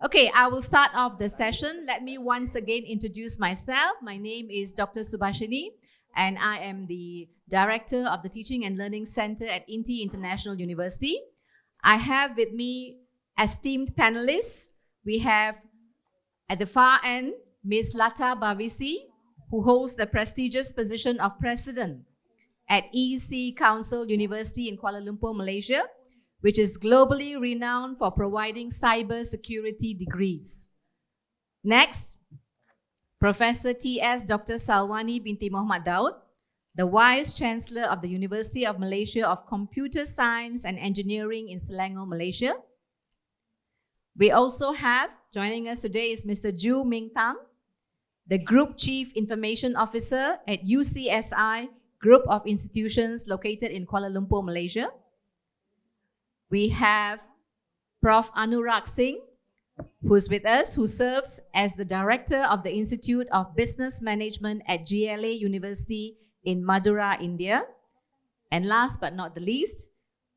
Okay, I will start off the session. Let me once again introduce myself. My name is Dr. Subashini, and I am the Director of the Teaching and Learning Center at INTI International University. I have with me esteemed panelists. We have at the far end, Ms. Lata Bavisi, who holds the prestigious position of President at EC Council University in Kuala Lumpur, Malaysia, which is globally renowned for providing cyber security degrees. Next, Professor T.S. Dr. Salwani Binti Mohd Daud, the Vice-Chancellor of the University of Malaysia of Computer Science and Engineering in Selangor, Malaysia. We also have, joining us today is Mr. Ming Thang, the Group Chief Information Officer at UCSI Group of Institutions located in Kuala Lumpur, Malaysia. We have Prof. Anurag Singh, who's with us, who serves as the Director of the Institute of Business Management at GLA University in Mathura, India. And last but not the least,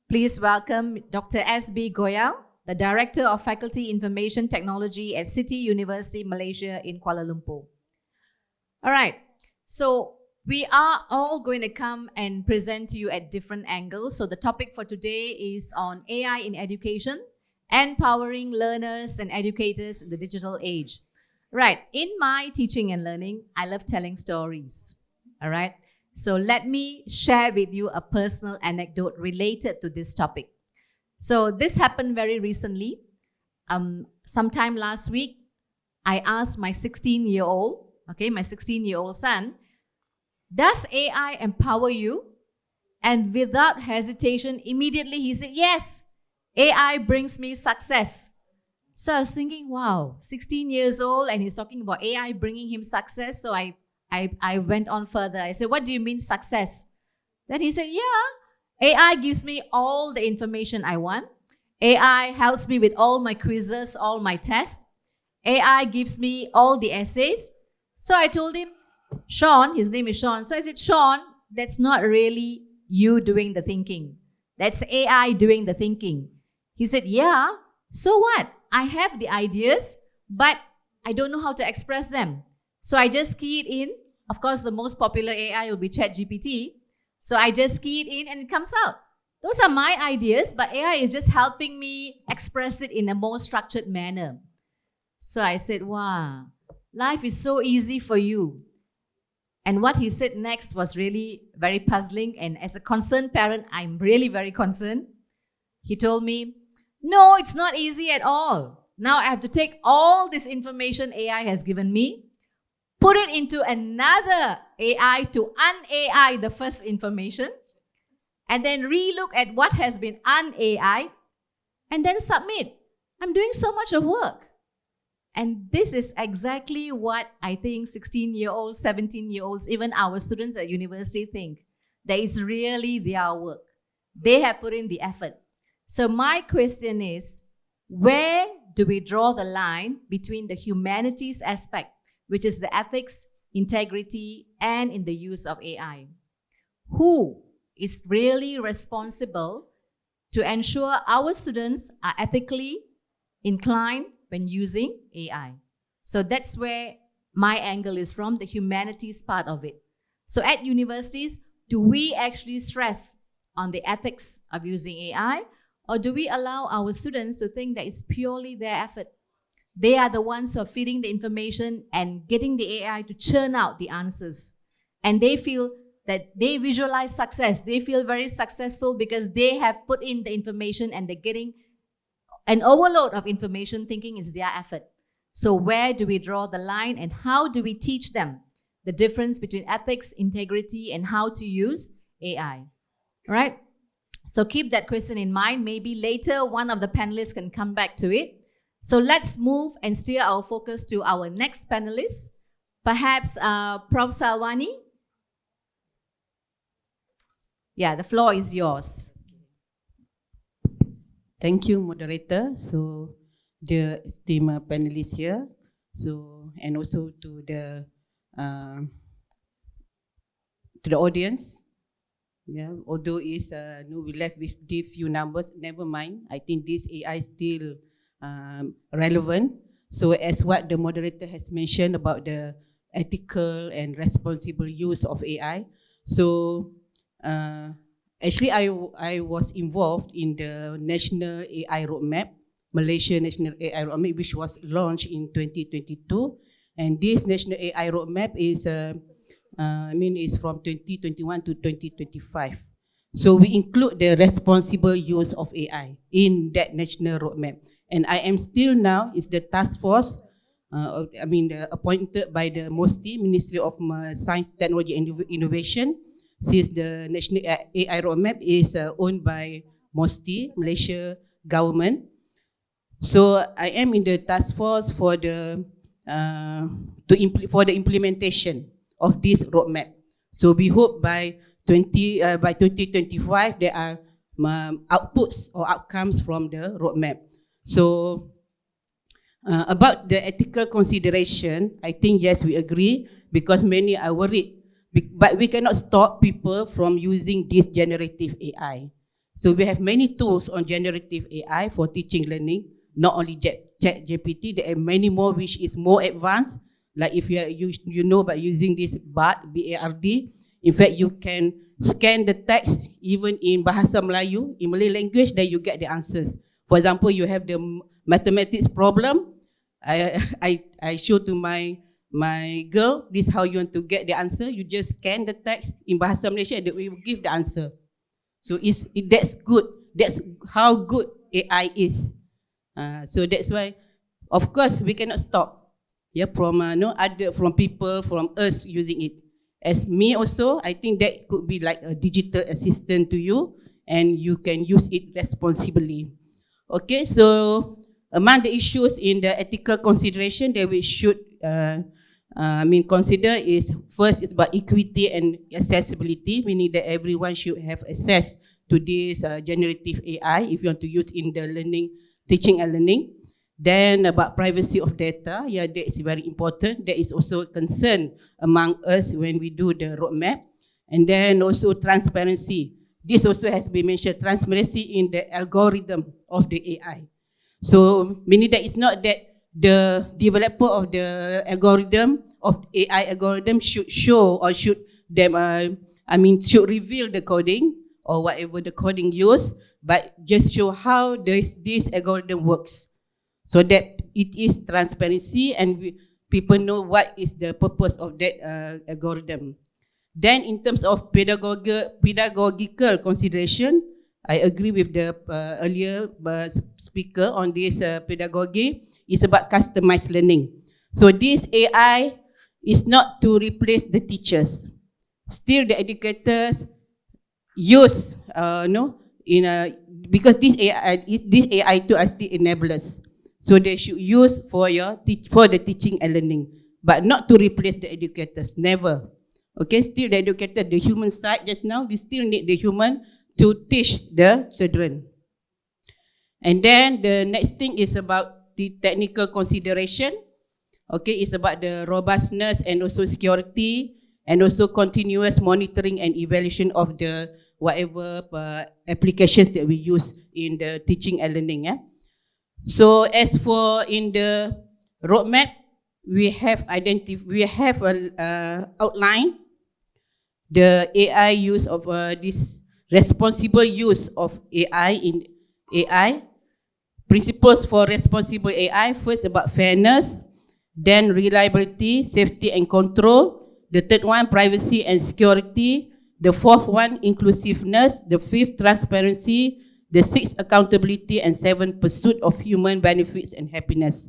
please welcome Dr. S.B. Goyal, the Director of Faculty Information Technology at City University, Malaysia in Kuala Lumpur. All right, so we are all going to come and present to you at different angles. So the topic for today is on AI in education, empowering learners and educators in the digital age. Right, in my teaching and learning, I love telling stories. All right, so let me share with you a personal anecdote related to this topic. So this happened very recently. Sometime last week, I asked my 16-year-old, my 16-year-old son, does AI empower you? And without hesitation, immediately he said, yes, AI brings me success. So I was thinking, wow, 16 years old and he's talking about AI bringing him success. So I went on further. I said, what do you mean success? Then he said, yeah, AI gives me all the information I want. AI helps me with all my quizzes, all my tests. AI gives me all the essays. So I told him, Sean, his name is Sean. So I said, Sean, that's not really you doing the thinking. That's AI doing the thinking. He said, yeah, so what? I have the ideas, but I don't know how to express them. So I just key it in. Of course, the most popular AI will be ChatGPT. So I just key it in and it comes out. Those are my ideas, but AI is just helping me express it in a more structured manner. So I said, wow, life is so easy for you. And what he said next was really very puzzling. And as a concerned parent, I'm really very concerned. He told me, no, it's not easy at all. Now I have to take all this information AI has given me, put it into another AI to un-AI the first information, and then re-look at what has been un-AI, and then submit. I'm doing so much of work. And this is exactly what I think 16-year-olds, 17-year-olds, even our students at university think. That is really their work. They have put in the effort. So my question is, where do we draw the line between the humanities aspect, which is the ethics, integrity, and in the use of AI? Who is really responsible to ensure our students are ethically inclined when using AI? So that's where my angle is from, the humanities part of it. So at universities, do we actually stress on the ethics of using AI, or do we allow our students to think that it's purely their effort? They are the ones who are feeding the information and getting the AI to churn out the answers. And they feel that they visualize success. They feel very successful because they have put in the information and they're getting an overload of information, thinking it's their effort. So where do we draw the line, and how do we teach them the difference between ethics, integrity, and how to use AI? All right? So keep that question in mind. Maybe later one of the panelists can come back to it. So let's move and steer our focus to our next panelist. Perhaps Prof. Salwani? Yeah, the floor is yours. Thank you, moderator. So, the esteemed panelists here, so and also to the audience. Yeah, although it's no, we left with the few numbers, never mind. I think this AI still relevant. So as what the moderator has mentioned about the ethical and responsible use of AI. So actually I was involved in the National AI Roadmap, Malaysia National AI Roadmap, which was launched in 2022. And this National AI Roadmap is, is from 2021 to 2025. So we include the responsible use of AI in that national roadmap. And I am still now is the task force, appointed by the MOSTI, Ministry of Science, Technology and Innovation, since the National AI Roadmap is owned by MOSTI, Malaysia government. So I am in the task force for the implementation of this roadmap. So we hope by 2025 there are outputs or outcomes from the roadmap. So about the ethical consideration, I think yes, we agree, because many are worried. But we cannot stop people from using this generative AI. So we have many tools on generative AI for teaching learning, not only ChatGPT, there are many more which is more advanced. Like if you know about using this BARD, B-A-R-D, in fact you can scan the text even in Bahasa Melayu, in Malay language, then you get the answers. For example, you have the mathematics problem, I show to my girl, this is how you want to get the answer. You just scan the text in Bahasa Malaysia and it will give the answer. So that's good. That's how good AI is. So that's why, of course, we cannot stop. Yeah, from from people, from us using it. As me also, I think that could be like a digital assistant to you, and you can use it responsibly. Okay, so among the issues in the ethical consideration that we should consider is, first is about equity and accessibility, meaning that everyone should have access to this generative AI if you want to use in the learning, teaching and learning. Then about privacy of data, yeah, that is very important. That is also a concern among us when we do the roadmap. And then also transparency. This also has been mentioned, transparency in the algorithm of the AI. So meaning that it's not that the developer of the algorithm, of AI algorithm should show or should reveal the coding or whatever the coding used, but just show how this algorithm works. So that it is transparency and people know what is the purpose of that algorithm. Then in terms of pedagogical consideration, I agree with the earlier speaker on this pedagogy. It's about customized learning. So this AI is not to replace the teachers. Still the educators use, because this AI too are still enablers. So they should use for the teaching and learning, but not to replace the educators, never. Okay, still the educator, the human side, just now, we still need the human to teach the children. And then the next thing is about the technical consideration. Okay, it's about the robustness and also security and also continuous monitoring and evaluation of the whatever applications that we use in the teaching and learning. Yeah? So as for in the roadmap, we have outlined the AI use of this responsible use of AI in AI. Principles for responsible AI, first about fairness, then reliability, safety and control. The third one, privacy and security. The fourth one, inclusiveness. The fifth, transparency. The sixth, accountability. And seventh, pursuit of human benefits and happiness.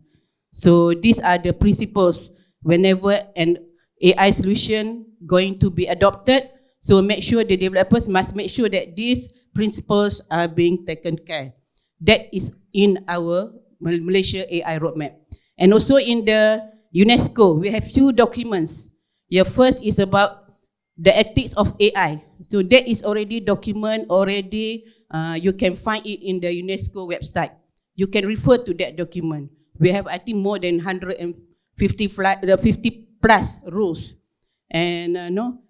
So these are the principles whenever an AI solution going to be adopted. So make sure the developers must make sure that these principles are being taken care. That is in our Malaysia AI roadmap. And also in the UNESCO, we have few documents. The first is about the ethics of AI. So that is already document, you can find it in the UNESCO website. You can refer to that document. We have, I think, more than 50 plus rules. And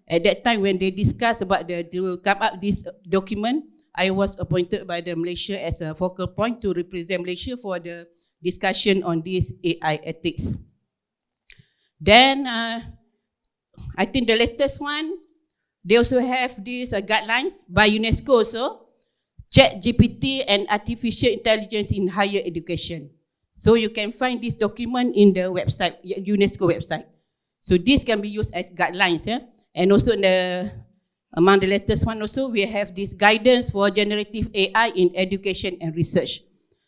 at that time when they discussed about to come up this document, I was appointed by the Malaysia as a focal point to represent Malaysia for the discussion on this AI ethics. Then I think the latest one, they also have these guidelines by UNESCO also, ChatGPT and artificial intelligence in higher education. So you can find this document in the website, UNESCO website. So this can be used as guidelines. And also among the latest one also, we have this guidance for generative AI in education and research.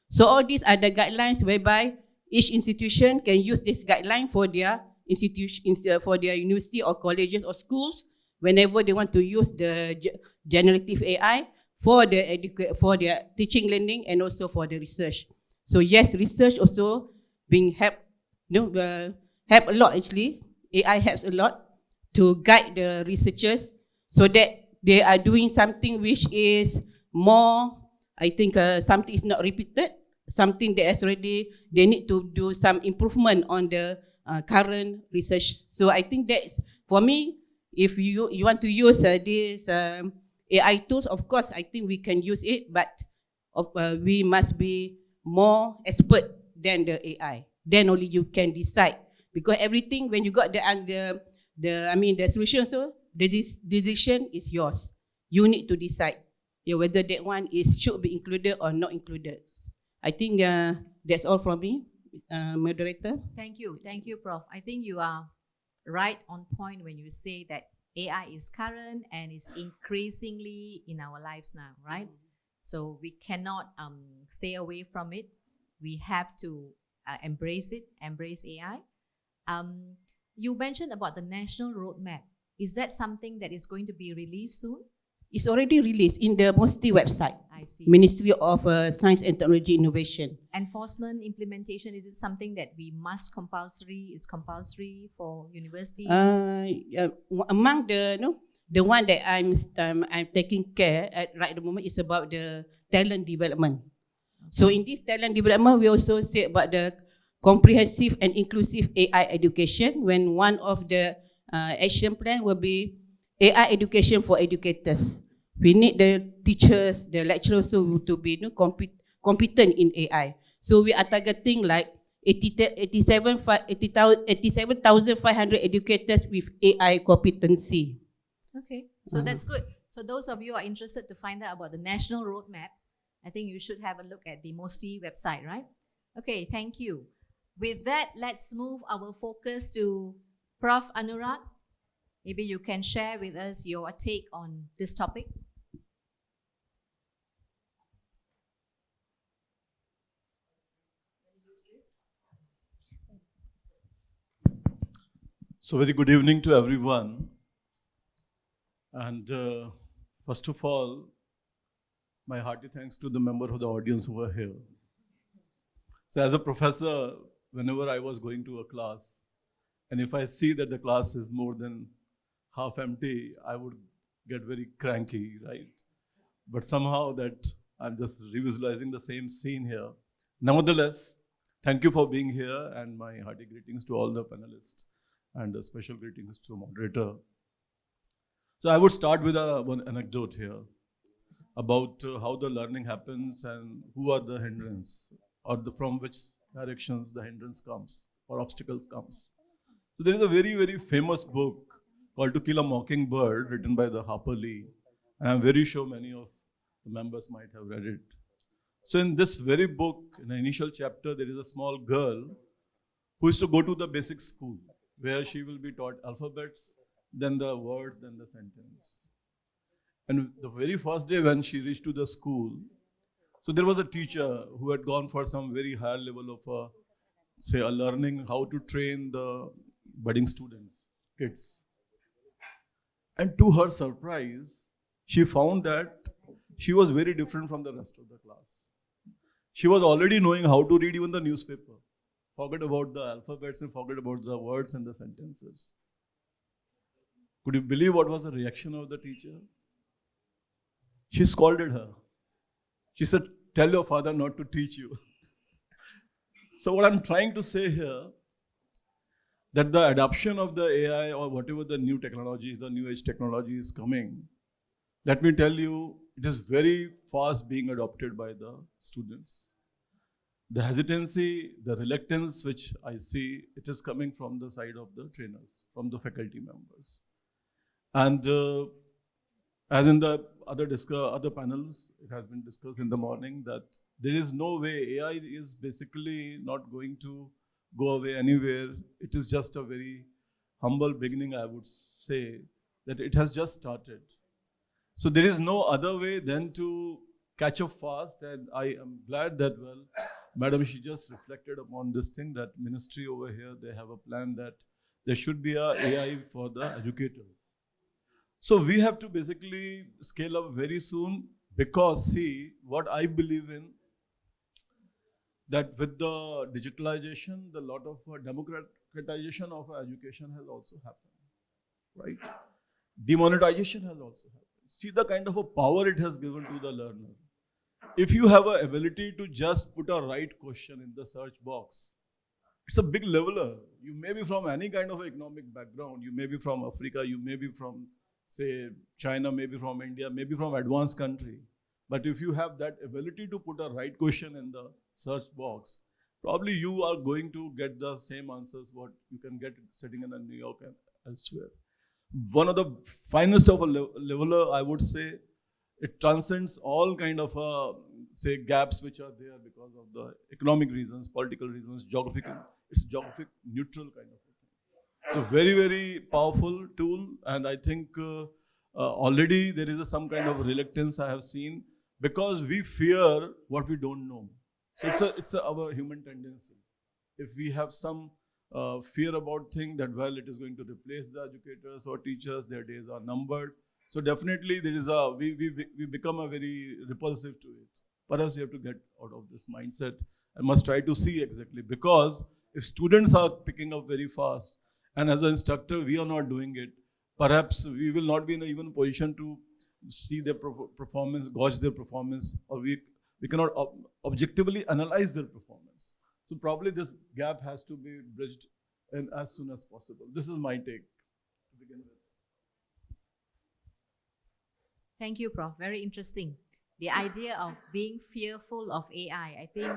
So all these are the guidelines whereby each institution can use this guideline for their institution, for their university or colleges or schools, whenever they want to use the generative AI for their teaching, learning, and also for the research. So yes, research also being help a lot actually. AI helps a lot to guide the researchers so that they are doing something which is more, I think something is not repeated, something that is already, they need to do some improvement on the current research. So I think that's, for me, if you want to use these AI tools, of course, I think we can use it, but we must be more expert than the AI. Then only you can decide, because everything when you got the solution, so the decision is yours. You need to decide whether that one should be included or not included. I think that's all from me, moderator. Thank you, Prof. I think you are right on point when you say that AI is current and is increasingly in our lives now, right? So we cannot stay away from it. We have to embrace AI. You mentioned about the national roadmap. Is that something that is going to be released soon? It's already released in the MOSTI website. I see. Ministry of Science and Technology Innovation. Enforcement, implementation, is it something that we must compulsory? It's compulsory for universities? Among the one that I'm taking care at right at the moment is about the talent development. Okay. So in this talent development, we also say about the comprehensive and inclusive AI education, when one of the action plan will be AI education for educators. We need the teachers, the lecturers to be competent in AI. So we are targeting like 87,500 educators with AI competency. Okay, so that's good. So those of you who are interested to find out about the national roadmap, I think you should have a look at the MOSTI website, right? Okay, thank you. With that, let's move our focus to Prof. Anurag. Maybe you can share with us your take on this topic. So very good evening to everyone. And first of all, my hearty thanks to the member of the audience who are here. So as a professor, whenever I was going to a class, and if I see that the class is more than half empty, I would get very cranky, right? But somehow that I'm just revisualizing the same scene here. Nevertheless, thank you for being here, and my hearty greetings to all the panelists, and a special greetings to moderator. So I would start with one anecdote here about how the learning happens and who are the hindrance, or from which directions the hindrance comes or obstacles comes. So there is a very, very famous book called To Kill a Mockingbird, written by the Harper Lee. And I'm very sure many of the members might have read it. So in this very book, in the initial chapter, there is a small girl who is to go to the basic school, where she will be taught alphabets, then the words, then the sentence. And the very first day when she reached to the school, so there was a teacher who had gone for some very high level of, a learning how to train the budding students, kids. And to her surprise, she found that she was very different from the rest of the class. She was already knowing how to read even the newspaper. Forget about the alphabets and forget about the words and the sentences. Could you believe what was the reaction of the teacher? She scolded her. She said, "Tell your father not to teach you." So what I'm trying to say here, that the adoption of the AI or whatever the new technologies, the new age technology is coming, let me tell you, it is very fast being adopted by the students. the hesitancy, the reluctance which I see, it is coming from the side of the trainers, from the faculty members. And as in the other panels, it has been discussed in the morning that there is no way AI is basically not going to go away anywhere. It is just a very humble beginning, I would say, that it has just started. So there is no other way than to catch up fast, and I am glad that, well, Madam, she just reflected upon this thing, that ministry over here, they have a plan that there should be a AI for the educators. So we have to basically scale up very soon, because see, what I believe in, that with the digitalization, the lot of democratization of education has also happened, right? Demonetization has also happened. See the kind of a power it has given to the learner. If you have an ability to just put a right question in the search box, it's a big leveler. You may be from any kind of economic background. You may be from Africa, you may be from, say, China, maybe from India, maybe from advanced country. But if you have that ability to put a right question in the search box, probably you are going to get the same answers what you can get sitting in New York and elsewhere. One of the finest of a leveler, I would say, it transcends all kind of, say, gaps which are there because of the economic reasons, political reasons, geographical. It's geographic neutral kind of a thing. So very, very powerful tool, and I think already there is some kind of reluctance I have seen, because we fear what we don't know. So it's our human tendency. If we have some fear about things that, well, it is going to replace the educators or teachers, their days are numbered. So definitely there is we become a very repulsive to it. Perhaps you have to get out of this mindset and must try to see exactly, because if students are picking up very fast, and as an instructor we are not doing it, perhaps we will not be in an even position to see their performance, gauge their performance, or we cannot objectively analyze their performance. So probably this gap has to be bridged and as soon as possible. This is my take to begin with. Thank you, Prof. Very interesting. The idea of being fearful of AI, I think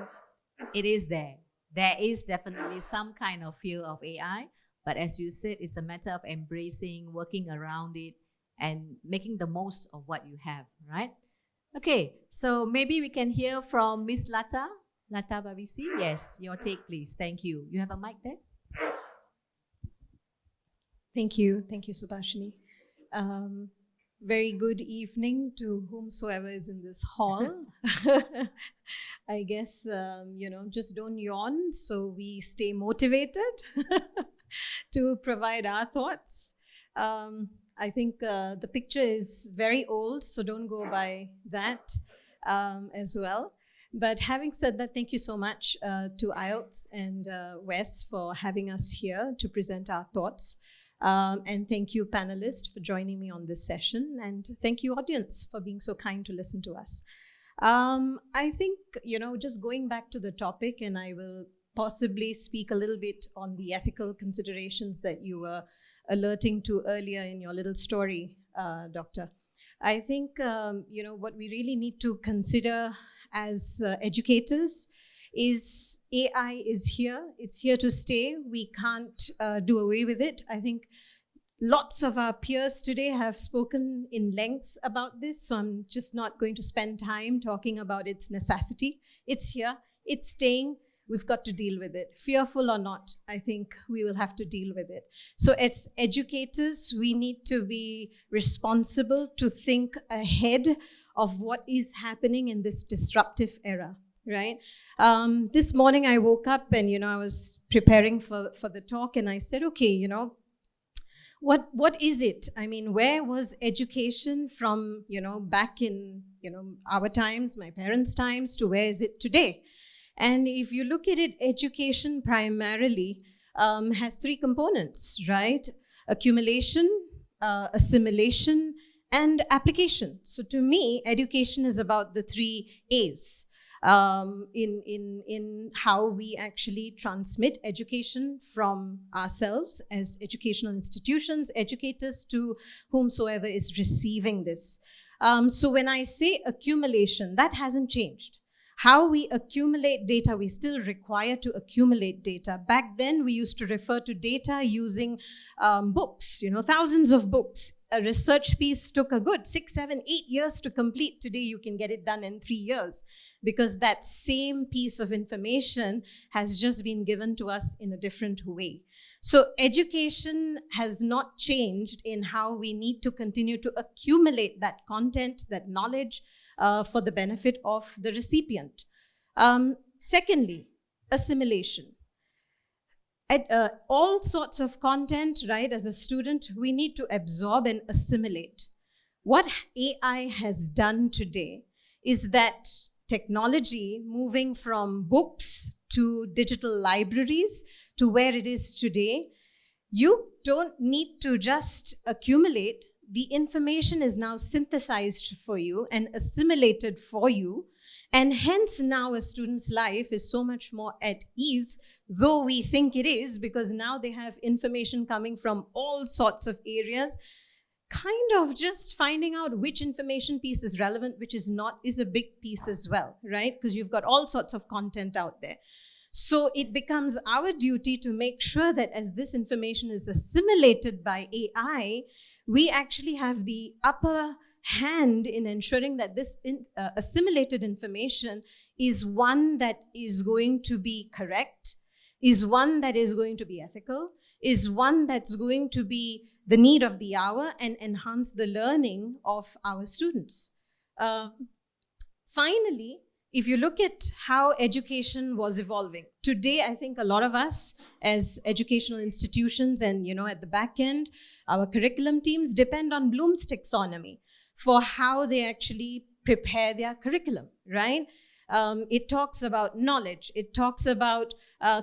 it is there. There is definitely some kind of fear of AI, but as you said, it's a matter of embracing, working around it, and making the most of what you have, right? Okay, so maybe we can hear from Miss Lata. Lata Bavisi, yes, your take, please. Thank you. You have a mic there? Thank you, Subashini. Very good evening to whomsoever is in this hall. I guess, just don't yawn so we stay motivated to provide our thoughts. I think the picture is very old, so don't go by that as well. But having said that, thank you so much to IELTS and Wes for having us here to present our thoughts. And thank you, panelists, for joining me on this session. And thank you, audience, for being so kind to listen to us. I think, just going back to the topic, and I will possibly speak a little bit on the ethical considerations that you were alerting to earlier in your little story, Doctor. I think, what we really need to consider as educators is AI is here. It's here to stay. We can't do away with it. I think lots of our peers today have spoken in lengths about this, so I'm just not going to spend time talking about its necessity. It's here. It's staying. We've got to deal with it. Fearful or not, I think we will have to deal with it. So as educators, we need to be responsible to think ahead of what is happening in this disruptive era, right? This morning I woke up and, I was preparing for the talk, and I said, okay, what is it? I mean, where was education from, back in, our times, my parents' times, to where is it today? And if you look at it, education primarily has three components, right? Accumulation, assimilation, and application. So to me, education is about the three A's in how we actually transmit education from ourselves as educational institutions, educators, to whomsoever is receiving this. So when I say accumulation, that hasn't changed. How we accumulate data, we still require to accumulate data. Back then, we used to refer to data using books, thousands of books. A research piece took a good 6, 7, 8 years to complete. Today, you can get it done in 3 years because that same piece of information has just been given to us in a different way. So education has not changed in how we need to continue to accumulate that content, that knowledge, for the benefit of the recipient. Secondly, assimilation. All sorts of content, right, as a student, we need to absorb and assimilate. What AI has done today is that technology moving from books to digital libraries to where it is today, you don't need to just accumulate. The information is now synthesized for you and assimilated for you. And hence now a student's life is so much more at ease, though we think it is, because now they have information coming from all sorts of areas. Kind of just finding out which information piece is relevant, which is not, is a big piece as well, right? Because you've got all sorts of content out there. So it becomes our duty to make sure that as this information is assimilated by AI, we actually have the upper hand in ensuring that this assimilated information is one that is going to be correct, is one that is going to be ethical, is one that's going to be the need of the hour and enhance the learning of our students. Finally, if you look at how education was evolving, today I think a lot of us as educational institutions and at the back end, our curriculum teams depend on Bloom's taxonomy for how they actually prepare their curriculum, right? It talks about knowledge, it talks about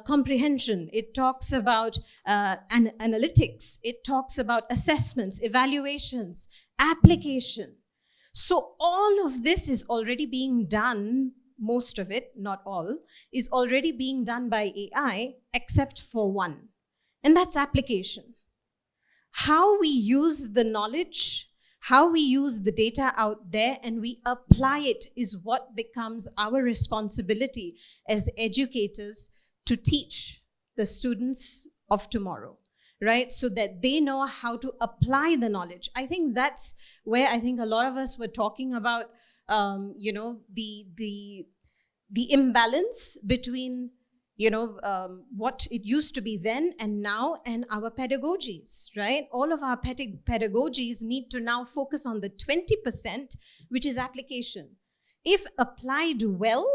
comprehension, it talks about analytics, it talks about assessments, evaluations, application. So all of this is already being done, most of it, not all, is already being done by AI, except for one, and that's application. How we use the knowledge, how we use the data out there and we apply it is what becomes our responsibility as educators to teach the students of tomorrow, right? So that they know how to apply the knowledge. I think that's where I think a lot of us were talking about, the imbalance between what it used to be then and now, and our pedagogies, right? All of our pedagogies need to now focus on the 20%, which is application. If applied well,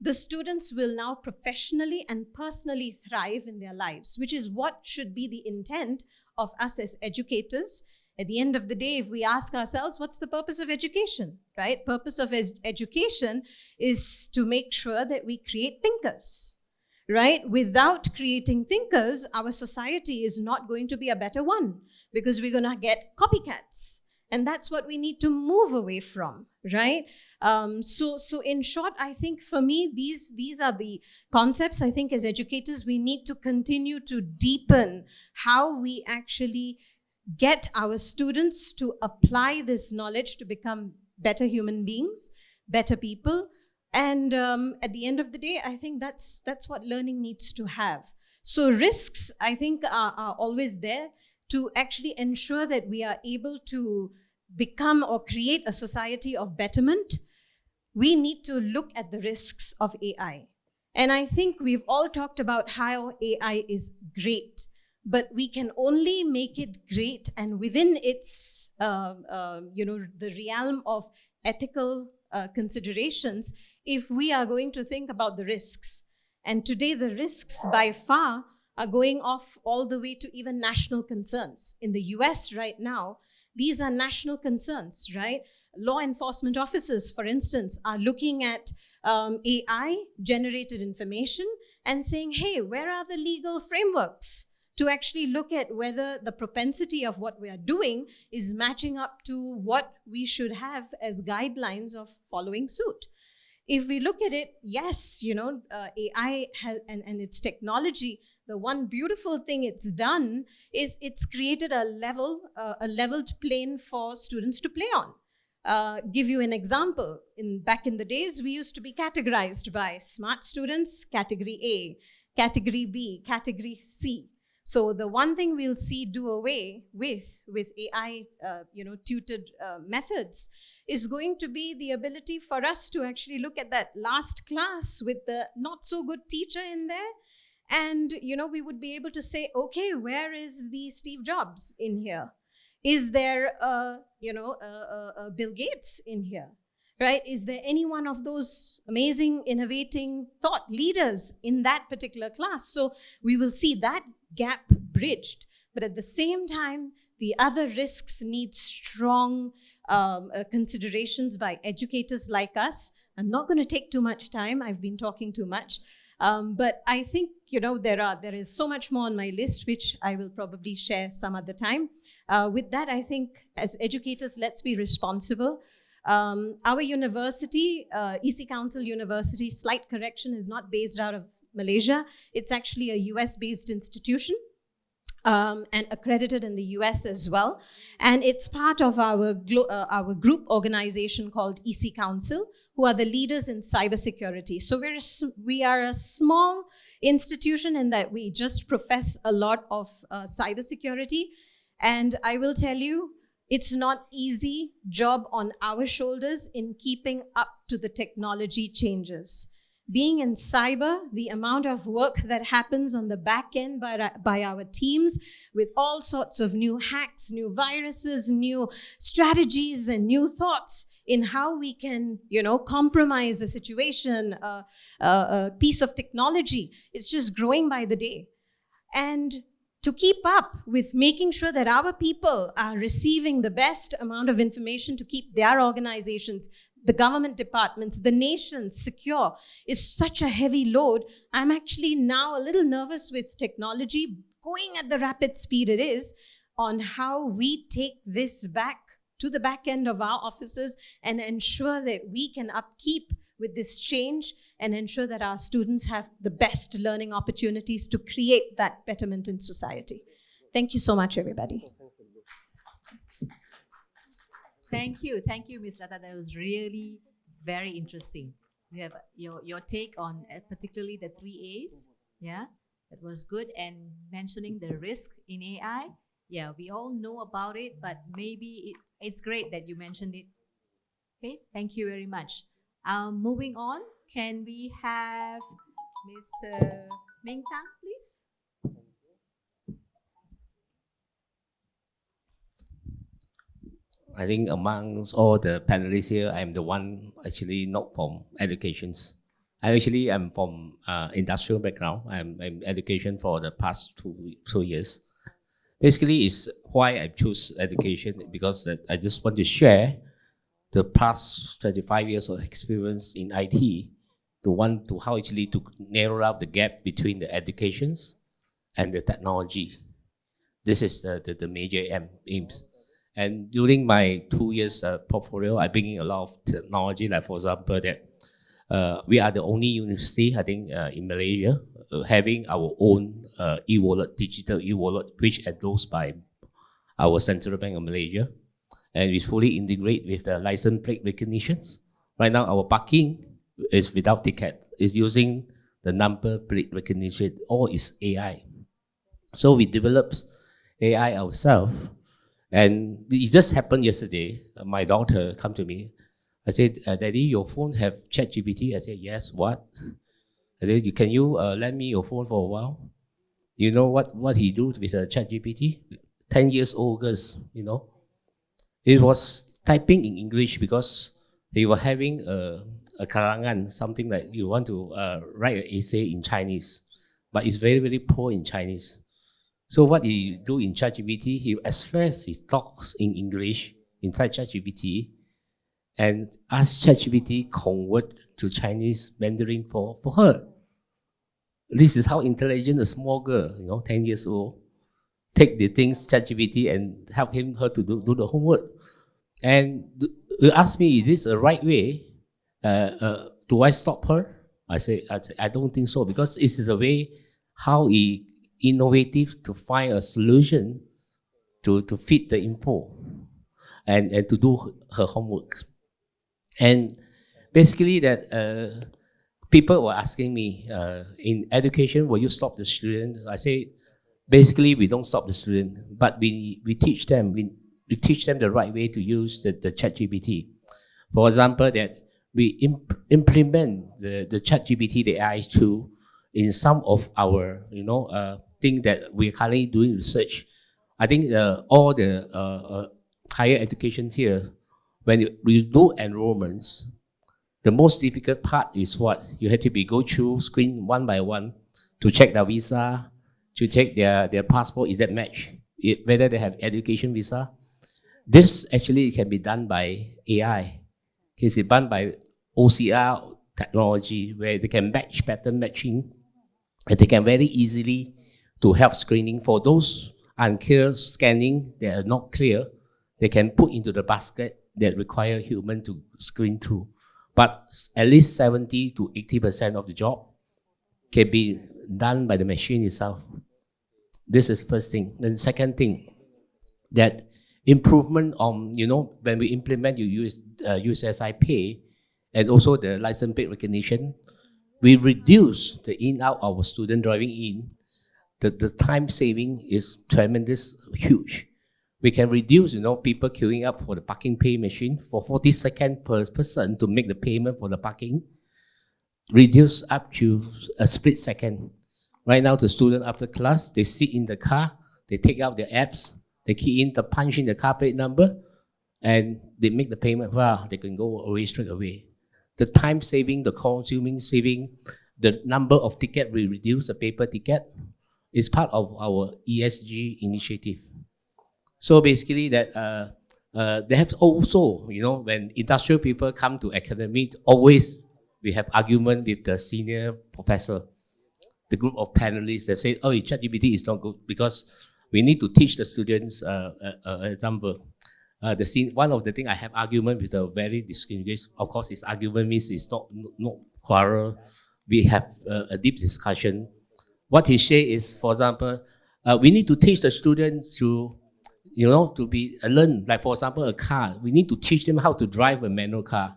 the students will now professionally and personally thrive in their lives, which is what should be the intent of us as educators. At the end of the day, if we ask ourselves, what's the purpose of education, right? Purpose of education is to make sure that we create thinkers, right? Without creating thinkers, our society is not going to be a better one because we're going to get copycats. And that's what we need to move away from, right? So in short, I think for me, these are the concepts. I think as educators, we need to continue to deepen how we actually get our students to apply this knowledge to become better human beings, better people. And at the end of the day, I think that's what learning needs to have. So risks, I think, are always there to actually ensure that we are able to become or create a society of betterment. We need to look at the risks of AI. And I think we've all talked about how AI is great, but we can only make it great and within its, the realm of ethical considerations if we are going to think about the risks. And today the risks by far are going off all the way to even national concerns. In the US right now, these are national concerns, right? Law enforcement officers, for instance, are looking at AI-generated information and saying, hey, where are the legal frameworks to actually look at whether the propensity of what we are doing is matching up to what we should have as guidelines of following suit. If we look at it, yes, AI has, and its technology, the one beautiful thing it's done is it's created a leveled plane for students to play on. give you an example. Back in the days, we used to be categorized by smart students, category A, category B, category C. So the one thing we'll see do away with AI, tutored methods is going to be the ability for us to actually look at that last class with the not so good teacher in there. And, we would be able to say, okay, where is the Steve Jobs in here? Is there a Bill Gates in here, right? Is there any one of those amazing, innovating thought leaders in that particular class? So we will see that gap bridged. But at the same time, the other risks need strong considerations by educators like us. I'm not going to take too much time. I've been talking too much. But I think, there is so much more on my list, which I will probably share some other time. With that, I think as educators, let's be responsible. Our university, EC Council University, slight correction, is not based out of Malaysia. It's actually a US-based institution. And accredited in the US as well. And it's part of our group organization called EC Council, who are the leaders in cybersecurity. So we are a small institution in that we just profess a lot of cybersecurity. And I will tell you, it's not easy job on our shoulders in keeping up to the technology changes. Being in cyber, the amount of work that happens on the back end by our teams with all sorts of new hacks, new viruses, new strategies, and new thoughts in how we can, compromise a situation, a piece of technology. It's just growing by the day. And to keep up with making sure that our people are receiving the best amount of information to keep their organizations, the government departments, the nation secure is such a heavy load. I'm actually now a little nervous with technology going at the rapid speed it is on how we take this back to the back end of our offices and ensure that we can upkeep with this change and ensure that our students have the best learning opportunities to create that betterment in society. Thank you so much, everybody. Thank you, Ms. Lata. That was really very interesting. We have your take on particularly the 3 A's. Yeah, that was good. And mentioning the risk in AI. Yeah, we all know about it, but maybe it's great that you mentioned it. Okay, thank you very much. Moving on, can we have Mr. Ming, please? I think amongst all the panelists here, I'm the one actually not from educations. I actually am from industrial background. I'm in education for the past two years. Basically, it's why I choose education, because that I just want to share the past 25 years of experience in IT, to how actually to narrow out the gap between the educations and the technology. This is the major aims. And during my 2 years portfolio, I bring in a lot of technology, like for example, that we are the only university, I think, in Malaysia, having our own e-wallet, digital e-wallet, which endorsed by our Central Bank of Malaysia. And we fully integrate with the license plate recognitions. Right now, our parking is without ticket. It's using the number plate recognition, all is AI. So we developed AI ourselves. And it just happened yesterday. My daughter come to me. I said, Daddy, your phone have ChatGPT? I said, yes, what? I said, can you lend me your phone for a while? You know what he do with ChatGPT? 10 years old girls, It was typing in English because they were having a karangan, something like you want to write an essay in Chinese. But it's very, very poor in Chinese. So what he do in ChatGPT, he express his thoughts in English inside ChatGPT and ask ChatGPT convert to Chinese Mandarin for her. This is how intelligent a small girl, 10 years old, take the things ChatGPT and help her to do the homework. And you ask me, is this the right way? Do I stop her? I say, I don't think so, because this is the way how he innovative to find a solution to fit the info. and to do her homework. And basically that people were asking me, in education, will you stop the student? I say, basically, we don't stop the student, but we teach them. We teach them the right way to use the ChatGPT. For example, that we implement the ChatGPT, the AI tool, in some of our thing that we're currently doing research. I think all the higher education here, when we do enrollments, the most difficult part is what? You have to go through screen one by one to check their visa, to check their passport, is that match, whether they have education visa. This actually can be done by AI. It's done by OCR technology, where they can match pattern matching, and they can very easily to help screening. For those unclear scanning that are not clear, they can put into the basket that require human to screen through. But at least 70 to 80% of the job can be done by the machine itself. This is the first thing. Then second thing, that improvement on, when we implement UCSI Pay and also the license plate recognition, we reduce the in-out of a student driving in. The time saving is tremendous, huge. We can reduce, people queuing up for the parking pay machine for 40 seconds per person to make the payment for the parking. Reduce up to a split second. Right now, the student after class, they sit in the car, they take out their apps, they key in the punch in the car plate number, and they make the payment. Wow, they can go away straight away. The time saving, the consuming saving, the number of tickets we reduce, the paper ticket, is part of our ESG initiative. So basically that they have also, when industrial people come to academic, always we have argument with the senior professor, the group of panelists that say, oh, ChatGPT is not good because we need to teach the students, example. One of the things I have argument with a very distinguished, of course, his argument means it's not quarrel. We have a deep discussion. What he say is, for example, we need to teach the students to, to be learn. Like for example, a car. We need to teach them how to drive a manual car.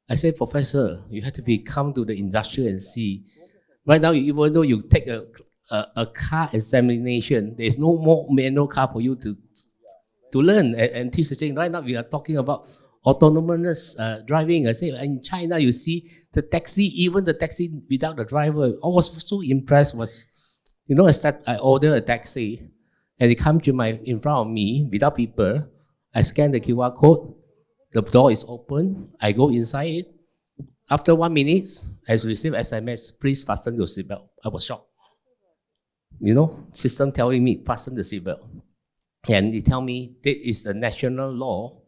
I said, Professor, you have to come to the industry and see. Right now, even though you take a car examination, there's no more manual car for you to learn and teach the thing. Right now, we are talking about autonomous driving. I say in China, you see the taxi, even the taxi without the driver. I was so impressed. I order a taxi, and it comes in front of me without people. I scan the QR code. The door is open. I go inside it. After 1 minute, I receive SMS, please fasten your seatbelt. I was shocked. System telling me, fasten the seatbelt. And they tell me, that is the national law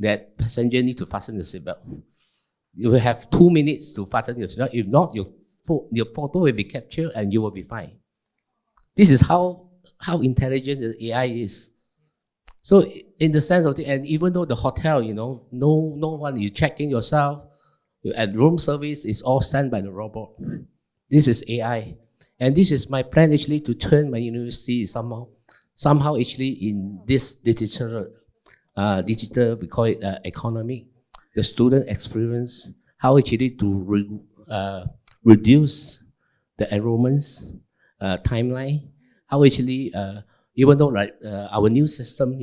that passenger need to fasten the seatbelt. You will have 2 minutes to fasten your seatbelt. If not, your photo will be captured and you will be fined. This is how intelligent the AI is. So in the sense of and even though the hotel, no one, you check in yourself, and room service is all sent by the robot. This is AI. And this is my plan actually to turn my university somehow actually in this digital, we call it economic, the student experience, how actually to reduce the enrollments timeline, how actually, even though our new system,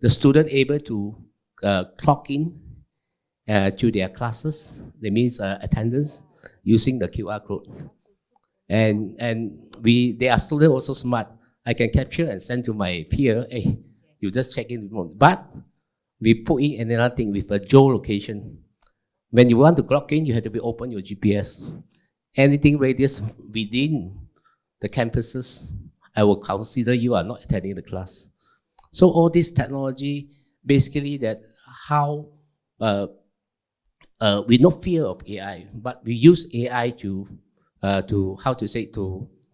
the student able to clock in to their classes, that means attendance, using the QR code. And they are students also smart. I can capture and send to my peer, hey, you just check in. But we put in another thing with a geolocation. When you want to clock in, you have to open your GPS. Anything radius within the campuses, I will consider you are not attending the class. So all this technology, basically that how we no fear of AI, but we use AI to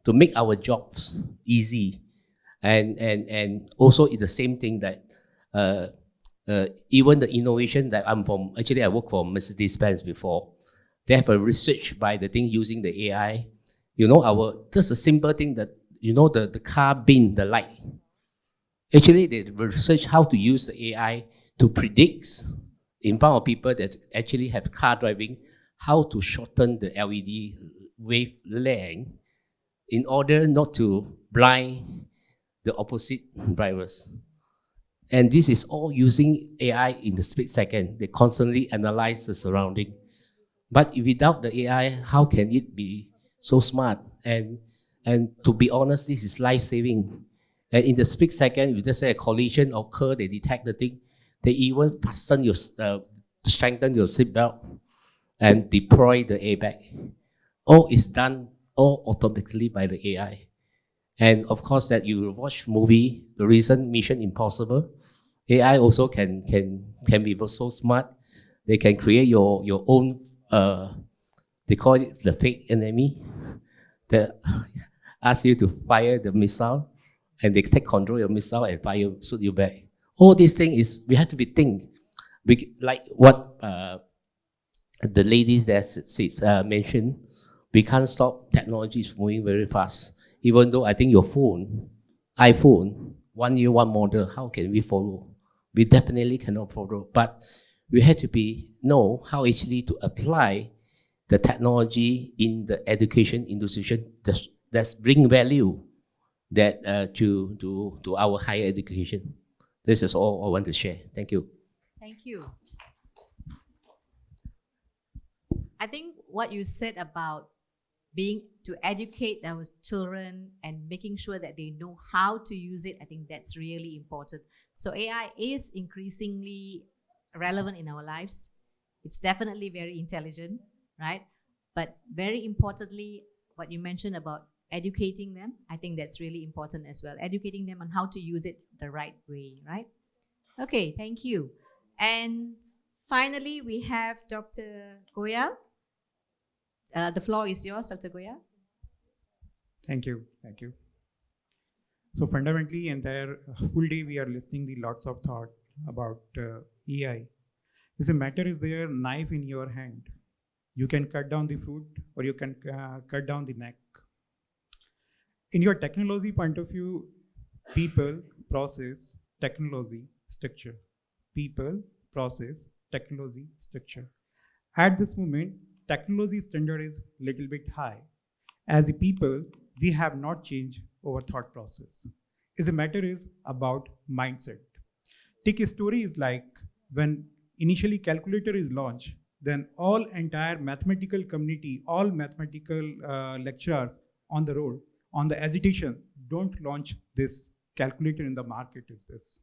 make our jobs easy, and also it's the same thing that even the innovation that I work for Mercedes-Benz before. They have a research by the thing using the AI. Just a simple thing that the car beam, the light. Actually, they research how to use the AI to predict in front of people that actually have car driving, how to shorten the LED wavelength in order not to blind the opposite drivers. And this is all using AI in the split second. They constantly analyze the surrounding. But without the AI, how can it be so smart? And to be honest, this is life-saving. And in the split second, if just say a collision occur, they detect the thing. They even fasten your, strengthen your seatbelt and deploy the airbag. All is done all automatically by the AI. And of course, that you watch movie, the recent Mission Impossible, AI also can be so smart. They can create your own, they call it the fake enemy. They ask you to fire the missile, and they take control of your missile and fire, shoot you back. All these things is, we have to be think. Like what the ladies that mentioned, we can't stop. Technology is moving very fast. Even though I think your phone, iPhone, 1 year, one model, how can we follow? We definitely cannot follow. But we have to know how actually to apply the technology in the education institution that's bring value that to our higher education. This is all I want to share. Thank you. Thank you. I think what you said about being to educate our children and making sure that they know how to use it, I think that's really important. So AI is increasingly relevant in our lives. It's definitely very intelligent, right? But very importantly, what you mentioned about educating them, I think that's really important as well. Educating them on how to use it the right way, right? Okay, thank you. And finally, we have Dr. Goyal. The floor is yours, Dr. Goyal. Thank you. Thank you. So fundamentally, entire full day we are listening to lots of thought about AI. The matter is there, knife in your hand. You can cut down the fruit or you can cut down the neck. In your technology point of view, people, process, technology, structure. People, process, technology, structure. At this moment, technology standard is little bit high. As a people, we have not changed our thought process. The matter is about mindset. Take a story is like when initially calculator is launched, then all entire mathematical community, all mathematical lecturers on the road, on the agitation, don't launch this calculator in the market is this.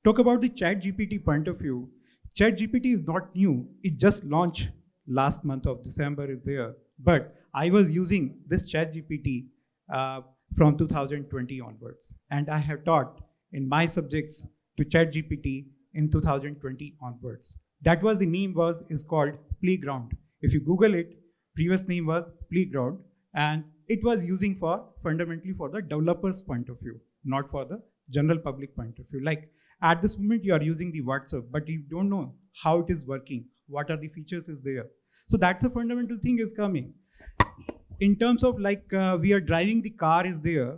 Talk about the ChatGPT point of view. ChatGPT is not new. It just launched last month of December is there. But I was using this ChatGPT from 2020 onwards. And I have taught in my subjects to ChatGPT in 2020 onwards. That was the name is called Playground. If you Google it, previous name was Playground. And it was using for fundamentally for the developers point of view, not for the general public point of view. Like at this moment you are using the WhatsApp, but you don't know how it is working, what are the features is there. So that's a fundamental thing is coming. In terms of like we are driving the car is there,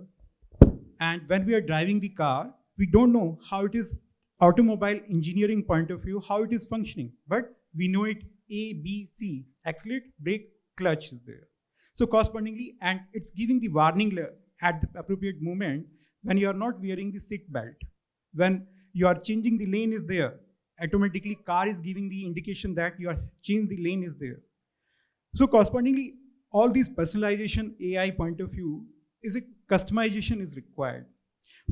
and when we are driving the car, we don't know how it is automobile engineering point of view, how it is functioning, but we know it A, B, C, accelerate, brake, clutch is there. So correspondingly, and it's giving the warning at the appropriate moment when you are not wearing the seat belt. When you are changing the lane is there, automatically car is giving the indication that you are changing the lane is there. So correspondingly, all these personalization AI point of view is a customization is required.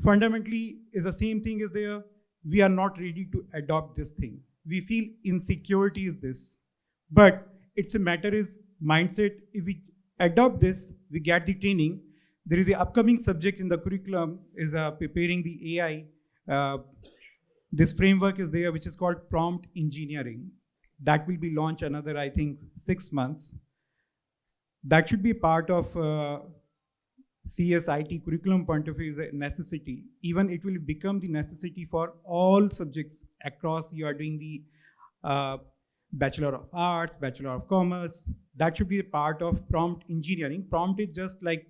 Fundamentally is the same thing is there. We are not ready to adopt this thing. We feel insecurity is this, but it's a matter is mindset. If we adopt this, we get the training. There is an upcoming subject in the curriculum is preparing the AI. This framework is there, which is called prompt engineering. That will be launched another, I think, 6 months. That should be part of CSIT curriculum point of view is a necessity. Even it will become the necessity for all subjects across. You are doing the Bachelor of Arts, Bachelor of Commerce. That should be a part of prompt engineering. Prompt is just like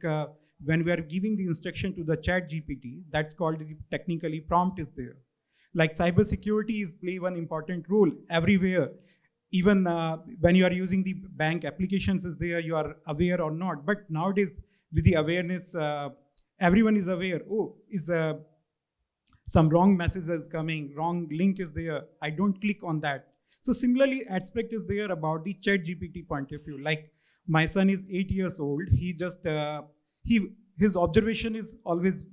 when we are giving the instruction to the ChatGPT, that's called technically prompt is there. Like cybersecurity play one important role everywhere. Even when you are using the bank applications is there, you are aware or not. But nowadays, with the awareness, everyone is aware. Oh, is some wrong message is coming, wrong link is there. I don't click on that. So similarly, aspect is there about the chat GPT point of view. Like my son is 8 years old. He just, his observation is always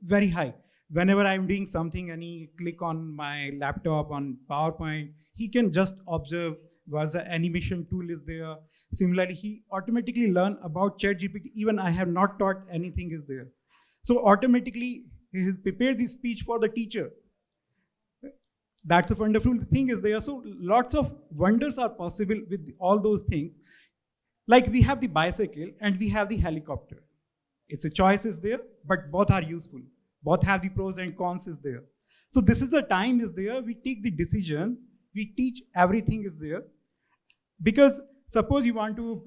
very high. Whenever I'm doing something and he click on my laptop on PowerPoint, he can just observe was an animation tool is there. Similarly, he automatically learn about ChatGPT. Even I have not taught anything is there. So automatically he has prepared the speech for the teacher. That's a wonderful thing is there. So lots of wonders are possible with all those things. Like we have the bicycle and we have the helicopter. It's a choice is there, but both are useful. Both have the pros and cons is there. So this is a time is there, we take the decision, we teach everything is there. Because suppose you want to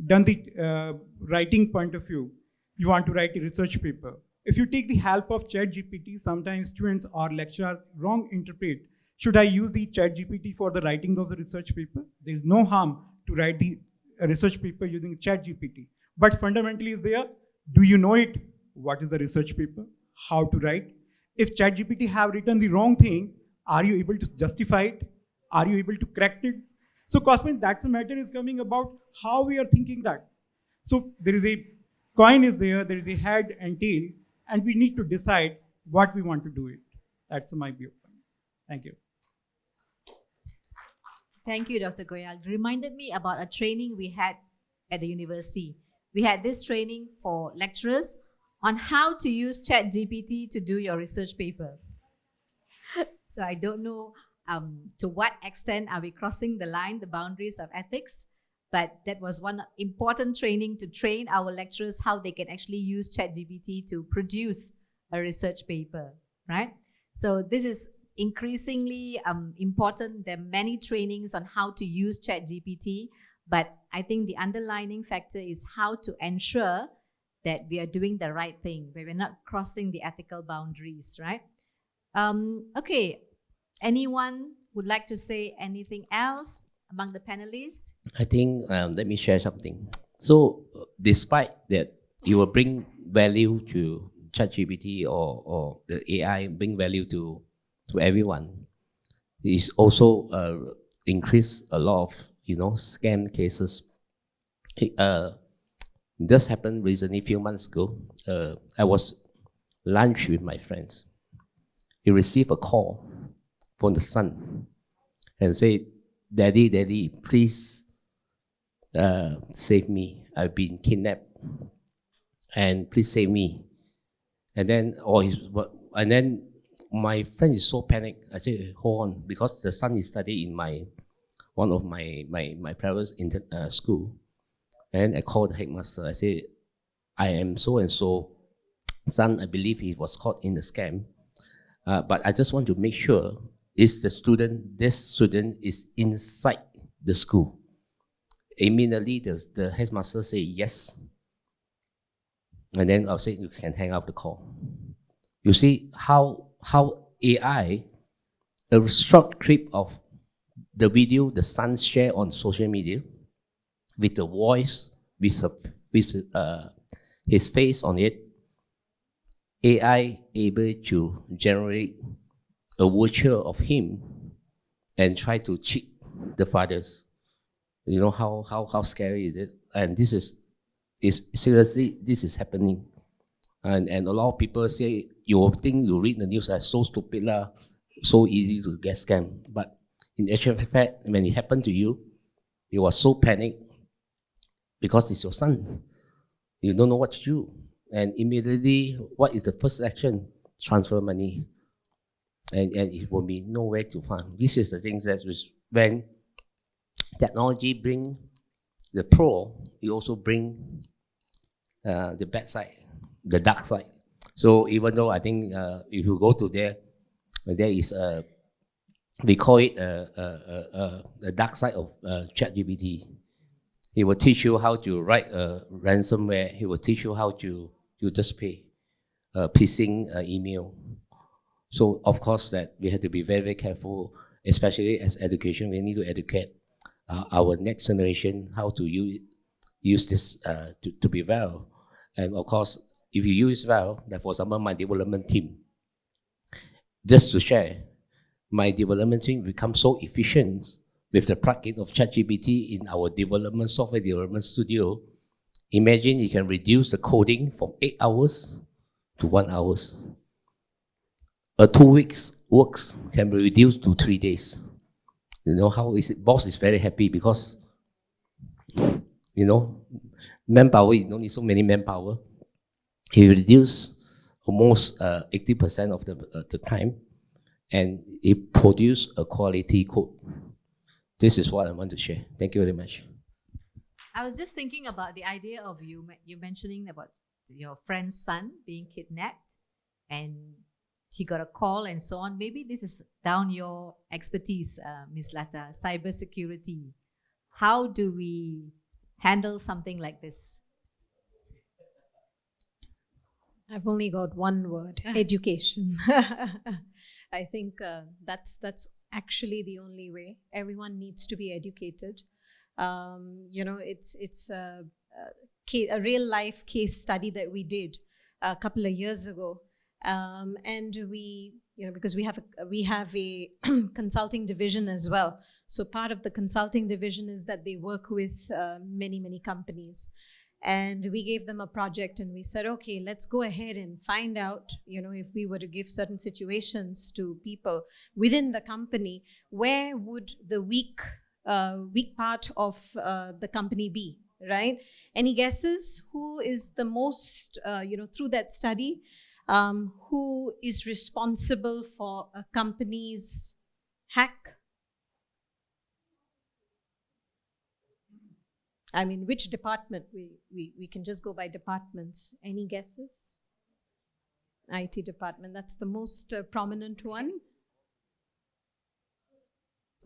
done the writing point of view, you want to write a research paper. If you take the help of ChatGPT, sometimes students or lecturers wrong interpret. Should I use the ChatGPT for the writing of the research paper? There is no harm to write the research paper using ChatGPT. But fundamentally is there, do you know it? What is a research paper? How to write? If ChatGPT have written the wrong thing, are you able to justify it? Are you able to correct it? So Cosmin, that's a matter is coming about how we are thinking that. So there is a coin is there is a head and tail, and we need to decide what we want to do it. That's my viewpoint. Thank you. Thank you, Dr. Goyal. It reminded me about a training we had at the university. We had this training for lecturers on how to use ChatGPT to do your research paper. So I don't know to what extent are we crossing the line, the boundaries of ethics, but that was one important training to train our lecturers how they can actually use ChatGPT to produce a research paper, right? So this is increasingly important. There are many trainings on how to use ChatGPT, but I think the underlying factor is how to ensure that we are doing the right thing, where we're not crossing the ethical boundaries, right? Okay, anyone would like to say anything else among the panelists? I think, let me share something. So, despite that you will bring value to ChatGPT or the AI, bring value to everyone, it's also increased a lot of, scam cases. This happened recently, a few months ago. I was lunch with my friends. He received a call from the son and said, Daddy, please save me. I've been kidnapped, and please save me. And then, my friend is so panicked. I said, hold on, because the son is studying in one of my private school. And I called the headmaster. I said, I am so and so. Son, I believe he was caught in the scam. But I just want to make sure this student is inside the school. Immediately, the headmaster said yes. And then I'll say, you can hang up the call. You see how AI, a short clip of the video the son shared on social media, with the voice, with his face on it, AI able to generate a virtual of him and try to cheat the fathers. You know how scary is it? And this is seriously, this is happening. And a lot of people say, you think you read the news as so stupid lah, so easy to get scammed. But in actual fact, when it happened to you, you was so panicked because it's your son. You don't know what to do. And immediately, what is the first action? Transfer money. And it will be nowhere to find. This is the thing that when technology bring the pro, you also bring the bad side, the dark side. So even though I think if you go to there is we call it the dark side of ChatGPT. He will teach you how to write a ransomware. He will teach you how to just pay phishing email. So of course that we have to be very, very careful, especially as education. We need to educate our next generation how to use this to be well. And of course, if you use well, like for example, my development team, just to share, my development team becomes so efficient with the plugin of ChatGPT in our development software development studio. Imagine you can reduce the coding from 8 hours to 1 hour. A 2 weeks works can be reduced to 3 days. You know how is it? Boss is very happy because, you know, manpower, you don't need so many manpower. He reduced almost 80% of the time, and it produced a quality code. This is what I want to share. Thank you very much. I was just thinking about the idea of you mentioning about your friend's son being kidnapped and he got a call and so on. Maybe this is down your expertise, Ms. Lata, cybersecurity. How do we handle something like this? I've only got one word: education. I think that's actually the only way. Everyone needs to be educated. You know, it's a real life case study that we did a couple of years ago, and we, you know, because we have a consulting division as well. So part of the consulting division is that they work with many companies. And we gave them a project and we said, okay, let's go ahead and find out, you know, if we were to give certain situations to people within the company, where would the weak part of the company be, right? Any guesses? Who is the most, you know, through that study, who is responsible for a company's hack? I mean, which department? We can just go by departments. Any guesses? IT department, that's the most prominent one.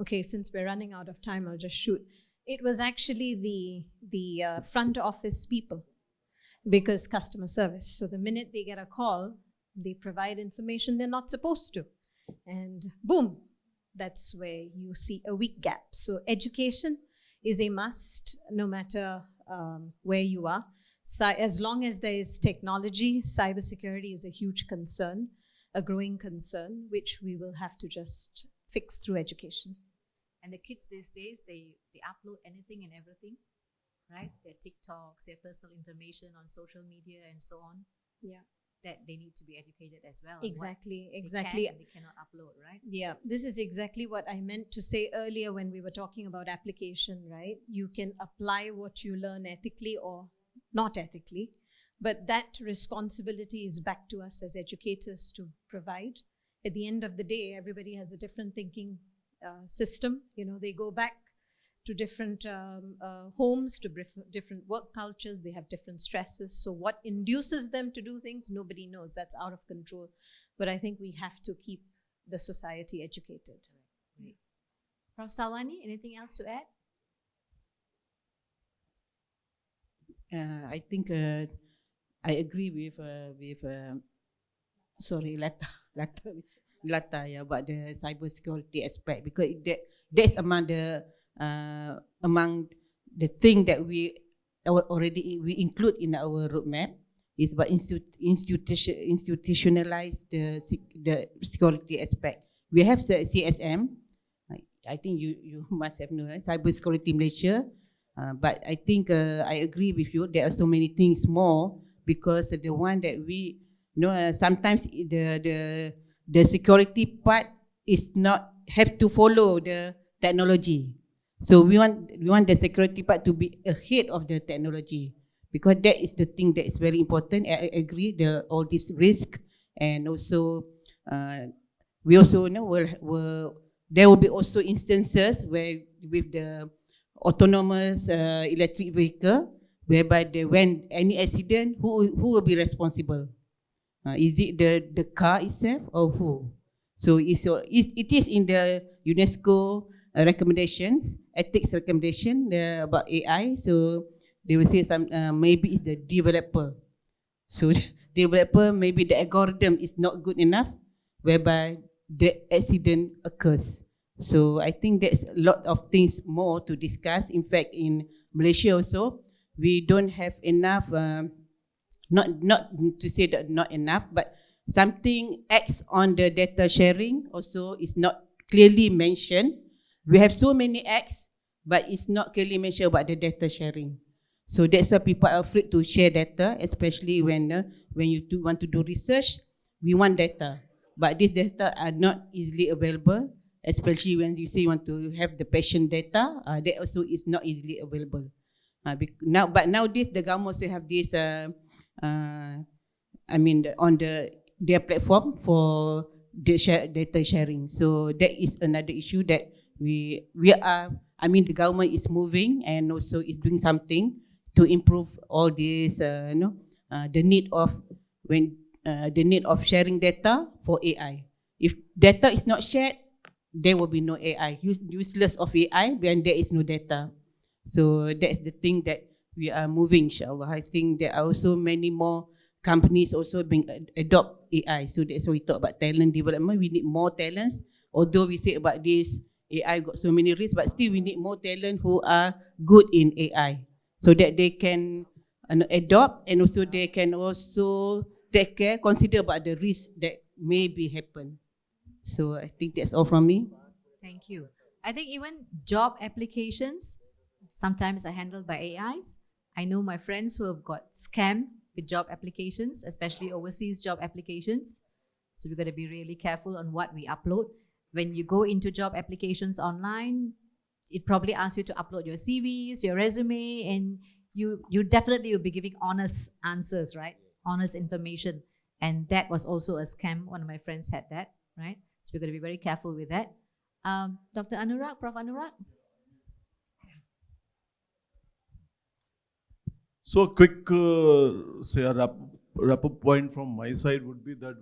Okay, since we're running out of time, I'll just shoot. It was actually the front office people, because customer service. So the minute they get a call, they provide information they're not supposed to. And boom, that's where you see a weak gap. So education is a must, no matter where you are. As long as there is technology, cybersecurity is a huge concern, a growing concern, which we will have to just fix through education. And the kids these days, they upload anything and everything, right? Their TikToks, their personal information on social media and so on. Yeah. That they need to be educated as well. Exactly. They cannot upload, right? Yeah, this is exactly what I meant to say earlier when we were talking about application, right? You can apply what you learn ethically or not ethically, but that responsibility is back to us as educators to provide. At the end of the day, everybody has a different thinking system. You know, they go back to different homes, to different work cultures. They have different stresses. So what induces them to do things, nobody knows. That's out of control. But I think we have to keep the society educated. Great. Prof. Salwani, anything else to add? I think I agree with Lata, yeah, about the cybersecurity aspect, because that's among the thing that we include in our roadmap is about institutionalize the security aspect. We have the CSM. I think you must have known Cybersecurity Malaysia, but I think I agree with you. There are so many things more, because the one that we know sometimes the security part is not have to follow the technology. So we want the security part to be ahead of the technology, because that is the thing that is very important. I agree, all this risk, and also we also know there will be also instances where with the autonomous electric vehicle, whereby when any accident, who will be responsible? Is it the car itself or who? So it is in the UNESCO recommendations, ethics recommendation about AI. So they will say maybe it's the developer. So developer, maybe the algorithm is not good enough. whereby the accident occurs. So I think there's a lot of things more to discuss. In fact, in Malaysia also, we don't have enough, not to say that not enough, but something acts on the data sharing also is not clearly mentioned. We have so many acts, but it's not clearly mentioned about the data sharing. So that's why people are afraid to share data, especially when you want to do research, we want data. But these data are not easily available, especially when you say you want to have the patient data, that also is not easily available. But nowadays the government also have this, on their platform for the data sharing. So that is another issue that we are. The government is moving and also is doing something to improve all this. The need of sharing data for AI. If data is not shared, there will be no AI. Useless of AI when there is no data. So that's the thing that we are moving, inshallah. I think there are also many more companies also being adopt AI. So that's why we talk about talent development. We need more talents. Although we say about this, AI got so many risks, but still we need more talent who are good in AI, so that they can adopt, and also they can also take care, consider about the risk that may be happen. So I think that's all from me. Thank you. I think even job applications sometimes are handled by AIs. I know my friends who have got scammed with job applications, especially overseas job applications. So we've got to be really careful on what we upload. When you go into job applications online, it probably asks you to upload your CVs, your resume, and you definitely will be giving honest answers, right? Honest information. And that was also a scam. One of my friends had that, right? So we've got to be very careful with that. Dr. Anurag, Prof. Anurag? So a quick, wrap-up point from my side would be that,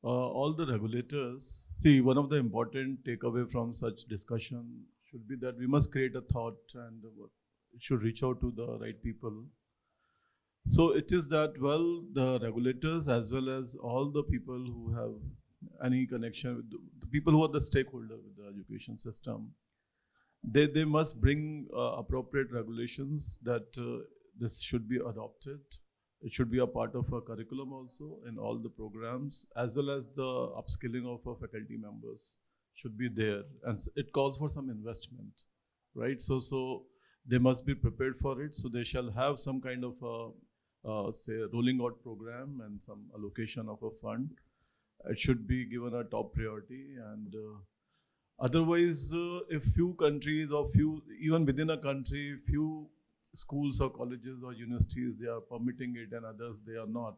all the regulators, see, one of the important takeaway from such discussion should be that we must create a thought and it should reach out to the right people. So it is that, the regulators as well as all the people who have any connection with the people who are the stakeholder with the education system, they must bring appropriate regulations that this should be adopted. It should be a part of a curriculum also in all the programs, as well as the upskilling of our faculty members should be there. And it calls for some investment, right? So they must be prepared for it. So they shall have some kind of say rolling out program and some allocation of a fund. It should be given a top priority. And otherwise, if few countries or even within a country, few schools or colleges or universities, they are permitting it and others they are not,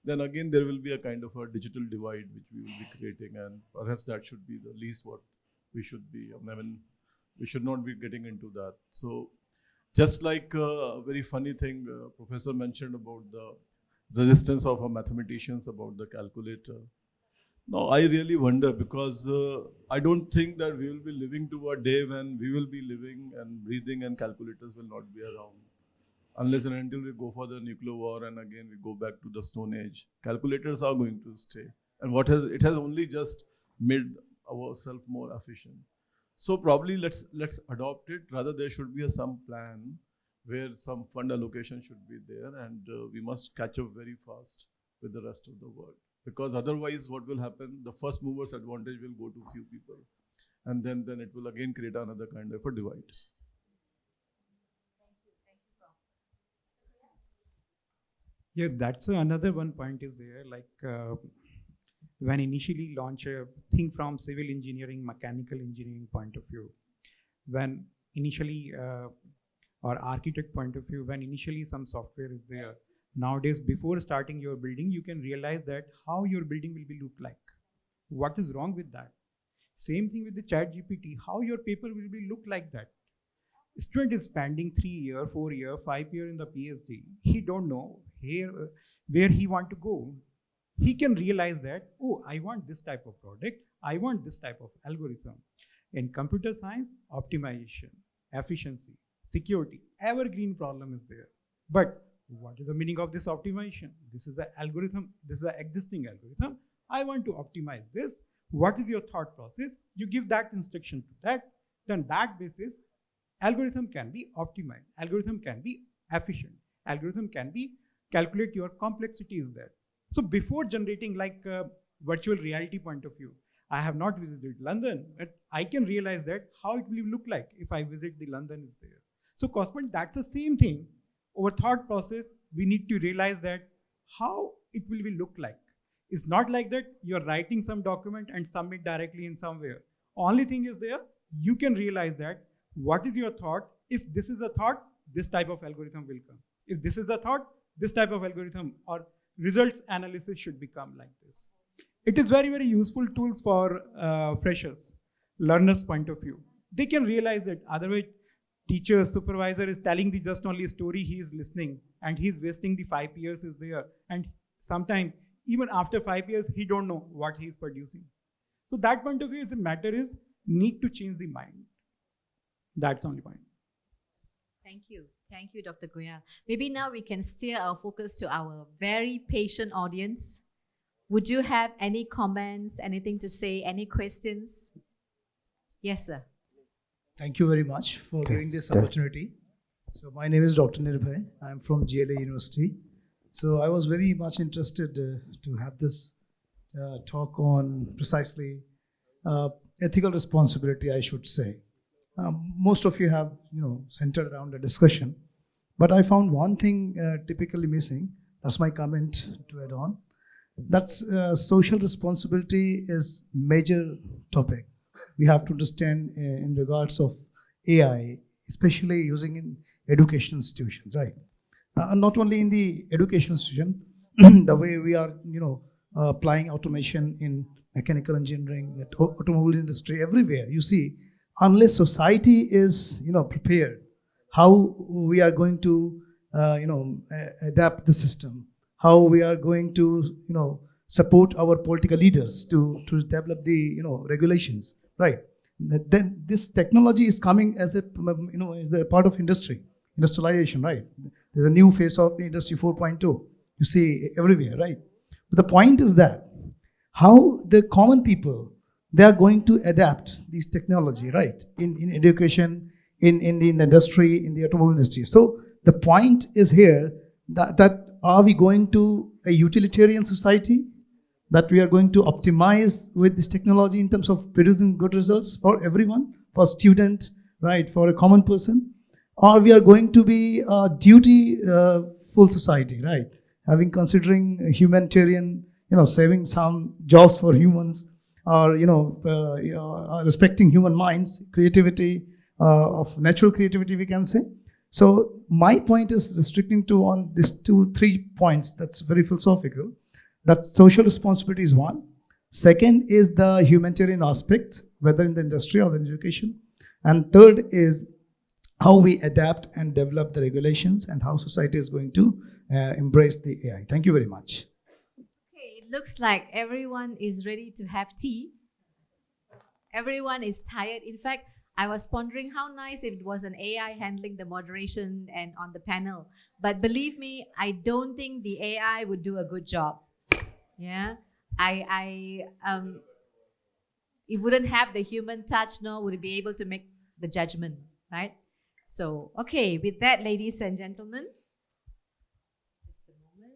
then again there will be a kind of a digital divide which we will be creating, and perhaps that should be the least what we should be. We should not be getting into that. So just like a very funny thing Professor mentioned about the resistance of our mathematicians about the calculator. No, I really wonder, because I don't think that we will be living to a day when we will be living and breathing and calculators will not be around. Unless and until we go for the nuclear war and again we go back to the Stone Age, calculators are going to stay. And it has only just made ourselves more efficient. So probably let's adopt it. Rather, there should be some plan where some fund allocation should be there, and we must catch up very fast with the rest of the world. Because otherwise, what will happen? The first movers advantage will go to few people, and then it will again create another kind of a divide. Yeah, that's another one point is there. Like when initially launch a thing from civil engineering, mechanical engineering point of view, when initially or architect point of view, when initially some software is there. Nowadays, before starting your building, you can realize that how your building will be look like. What is wrong with that? Same thing with the chat GPT, how your paper will be look like that. Student is spending 3 years, 4 years, 5 years in the PhD. He don't know where he want to go. He can realize that, oh, I want this type of product. I want this type of algorithm. In computer science, optimization, efficiency, security, evergreen problem is there. But what is the meaning of this optimization? This is an algorithm. This is an existing algorithm. I want to optimize this. What is your thought process? You give that instruction to that. Then that basis, algorithm can be optimized. Algorithm can be efficient. Algorithm can be calculate your complexity is there. So before generating like a virtual reality point of view, I have not visited London, but I can realize that how it will look like if I visit the London is there. So correspondent, that's the same thing. Over thought process, we need to realize that how it will look like. It's not like that you're writing some document and submit directly in somewhere. Only thing is there, you can realize that what is your thought. If this is a thought, this type of algorithm will come. If this is a thought, this type of algorithm or results analysis should become like this. It is very, very useful tools for freshers, learners point of view. They can realize that otherwise teacher, supervisor is telling the just only story, he is listening and he's wasting the 5 years is there. And sometimes even after 5 years, he don't know what he is producing. So that point of view is a matter is need to change the mind. That's the only point. Thank you. Thank you, Dr. Goyal. Maybe now we can steer our focus to our very patient audience. Would you have any comments, anything to say, any questions? Yes, sir. Thank you very much for giving this opportunity. So my name is Dr. Nirbhay. I'm from GLA University. So I was very much interested to have this talk on precisely ethical responsibility, I should say. Most of you have, centered around the discussion, but I found one thing typically missing. That's my comment to add on. That's social responsibility is major topic. We have to understand in regards of AI, especially using in education institutions, right? Not only in the education institution, the way we are, applying automation in mechanical engineering, automobile industry, everywhere. You see, unless society is, prepared, how we are going to, adapt the system, how we are going to, support our political leaders to develop the, regulations, right? Then this technology is coming as a, as a part of industrialization, right? There's a new phase of Industry 4.2. You see everywhere, right? But the point is that how the common people, they are going to adapt this technology, right? In education, in the industry, in the automobile industry. So the point is here that are we going to a utilitarian society, that we are going to optimize with this technology in terms of producing good results for everyone, for student, right, for a common person, or we are going to be a duty-full society, right? Having considering humanitarian, saving some jobs for humans, or respecting human minds, creativity, of natural creativity, we can say. So my point is restricting to on these 2-3 points. That's very philosophical. That social responsibility is one. Second is the humanitarian aspect, whether in the industry or the education. And third is how we adapt and develop the regulations and how society is going to embrace the AI. Thank you very much. Okay, it looks like everyone is ready to have tea. Everyone is tired. In fact, I was pondering how nice if it was an AI handling the moderation and on the panel. But believe me, I don't think the AI would do a good job. Yeah, it wouldn't have the human touch, nor would it be able to make the judgment, right? So, okay, with that, ladies and gentlemen, just a moment.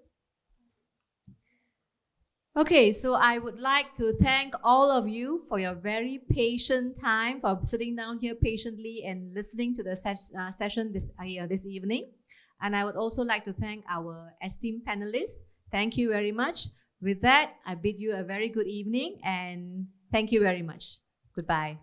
Okay, so I would like to thank all of you for your very patient time, for sitting down here patiently and listening to the session this evening. And I would also like to thank our esteemed panelists. Thank you very much. With that, I bid you a very good evening and thank you very much. Goodbye.